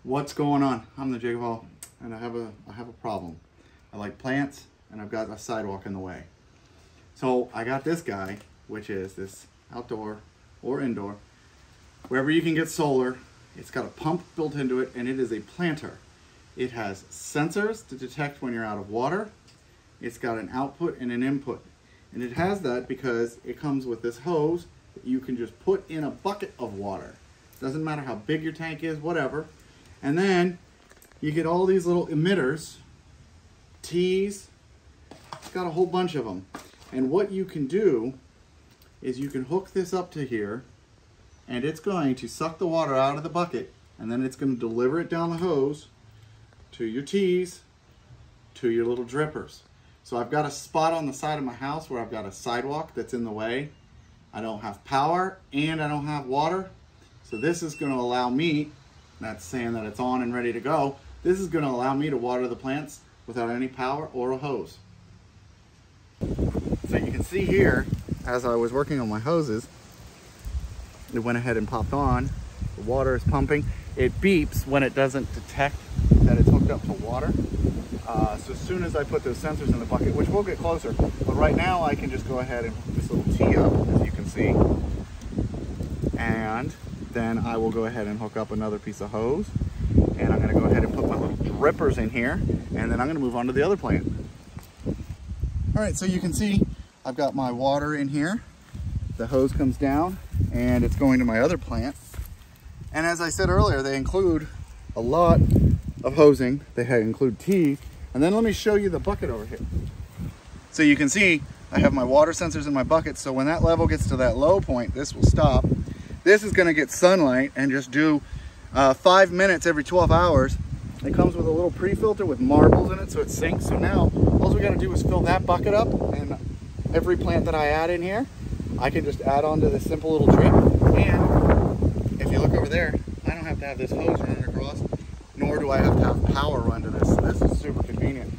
What's going on? I'm the JakeOfALL, and I have a problem. I like plants, and I've got a sidewalk in the way. So I got this guy, which is this outdoor or indoor, wherever you can get solar. It's got a pump built into it, and it is a planter. It has sensors to detect when you're out of water. It's got an output and an input. And it has that because it comes with this hose that you can just put in a bucket of water. Doesn't matter how big your tank is, whatever. And then you get all these little emitters, T's. It's got a whole bunch of them. And what you can do is you can hook this up to here, and it's going to suck the water out of the bucket, and then it's going to deliver it down the hose to your T's, to your little drippers. So I've got a spot on the side of my house where I've got a sidewalk that's in the way. I don't have power and I don't have water. So this is going to allow me, that's saying that it's on and ready to go, this is going to allow me to water the plants without any power or a hose. So you can see here, as I was working on my hoses, it went ahead and popped on. The water is pumping. It beeps when it doesn't detect that it's hooked up to water. So as soon as I put those sensors in the bucket, which we'll get closer, but right now I can just go ahead and hook this little T up, as you can see. And then I will go ahead and hook up another piece of hose. And I'm gonna go ahead and put my little drippers in here, and then I'm gonna move on to the other plant. All right, so you can see I've got my water in here. The hose comes down and it's going to my other plant. And as I said earlier, they include a lot of hosing. They include T. And then let me show you the bucket over here. So you can see I have my water sensors in my bucket. So when that level gets to that low point, this will stop. This is gonna get sunlight and just do 5 minutes every 12 hours. It comes with a little pre-filter with marbles in it, so it sinks. So now all we gotta do is fill that bucket up, and every plant that I add in here, I can just add on to this simple little drip. And if you look over there, I don't have to have this hose running across, nor do I have to have power run to this. This is super convenient.